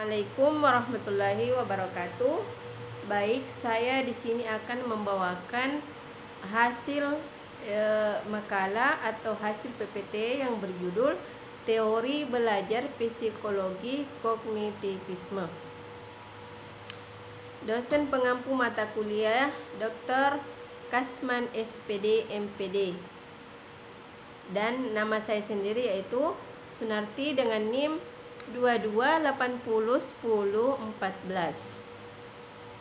Assalamualaikum warahmatullahi wabarakatuh. Baik, saya di sini akan membawakan hasil makalah atau hasil PPT yang berjudul Teori Belajar Psikologi Kognitivisme. Dosen pengampu mata kuliah Dr. Kasman SPD MPD. Dan nama saya sendiri yaitu Sunarti dengan NIM 22801014.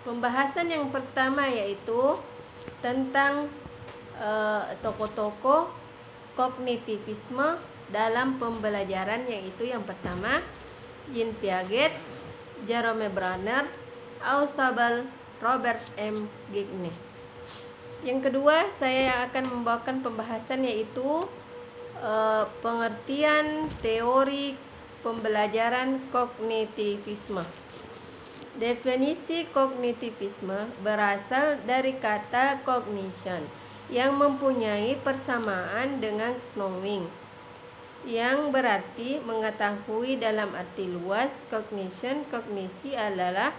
Pembahasan yang pertama yaitu tentang tokoh-tokoh kognitivisme dalam pembelajaran, yaitu yang pertama Jean Piaget, Jerome Bruner, Ausubel, Robert M. Gigne. Yang kedua saya akan membawakan pembahasan yaitu pengertian teori pembelajaran kognitivisme. Definisi kognitivisme berasal dari kata cognition yang mempunyai persamaan dengan knowing, yang berarti mengetahui. Dalam arti luas, kognisi adalah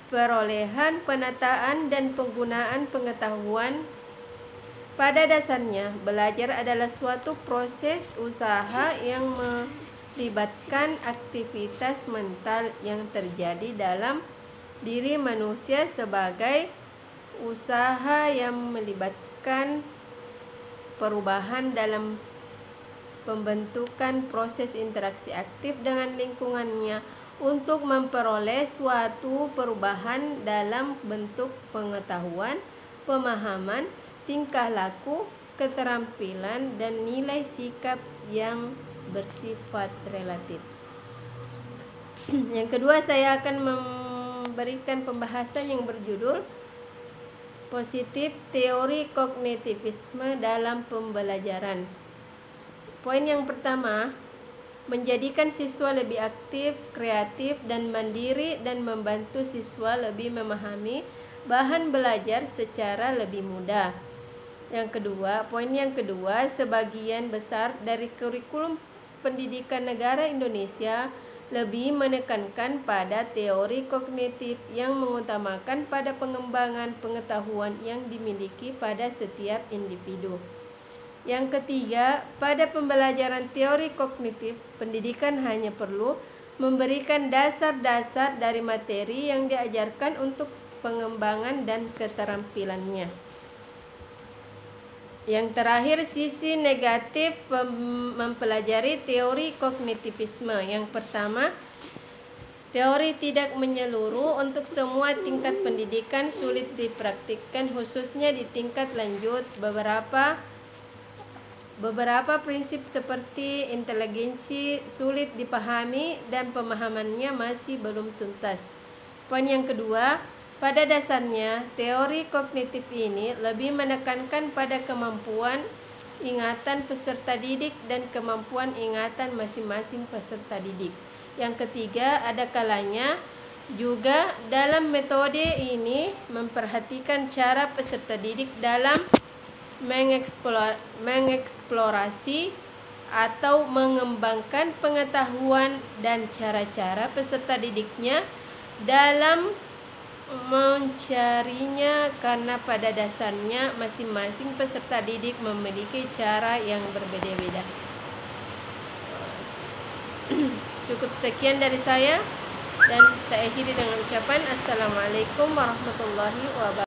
perolehan, penataan, dan penggunaan pengetahuan. Pada dasarnya, belajar adalah suatu proses usaha yang melibatkan aktivitas mental yang terjadi dalam diri manusia sebagai usaha yang melibatkan perubahan dalam pembentukan proses interaksi aktif dengan lingkungannya untuk memperoleh suatu perubahan dalam bentuk pengetahuan, pemahaman, tingkah laku, keterampilan, dan nilai sikap yang bersifat relatif. Yang kedua saya akan memberikan pembahasan yang berjudul Positif Teori Kognitivisme dalam Pembelajaran. Poin yang pertama, menjadikan siswa lebih aktif, kreatif, dan mandiri, dan membantu siswa lebih memahami bahan belajar secara lebih mudah. Yang kedua, poin yang kedua, sebagian besar dari kurikulum pendidikan negara Indonesia lebih menekankan pada teori kognitif yang mengutamakan pada pengembangan pengetahuan yang dimiliki pada setiap individu. Yang ketiga, pada pembelajaran teori kognitif, pendidikan hanya perlu memberikan dasar-dasar dari materi yang diajarkan untuk pengembangan dan keterampilannya. Yang terakhir, sisi negatif mempelajari teori kognitivisme. Yang pertama, teori tidak menyeluruh untuk semua tingkat pendidikan, sulit dipraktikkan khususnya di tingkat lanjut. Beberapa prinsip seperti inteligensi sulit dipahami dan pemahamannya masih belum tuntas. Poin yang kedua, pada dasarnya teori kognitif ini lebih menekankan pada kemampuan ingatan peserta didik dan kemampuan ingatan masing-masing peserta didik. Yang ketiga, ada kalanya juga dalam metode ini memperhatikan cara peserta didik dalam mengeksplorasi atau mengembangkan pengetahuan dan cara-cara peserta didiknya dalam mencarinya, karena pada dasarnya masing-masing peserta didik memiliki cara yang berbeda-beda. Cukup sekian dari saya, dan saya akhiri dengan ucapan Assalamualaikum warahmatullahi wabarakatuh.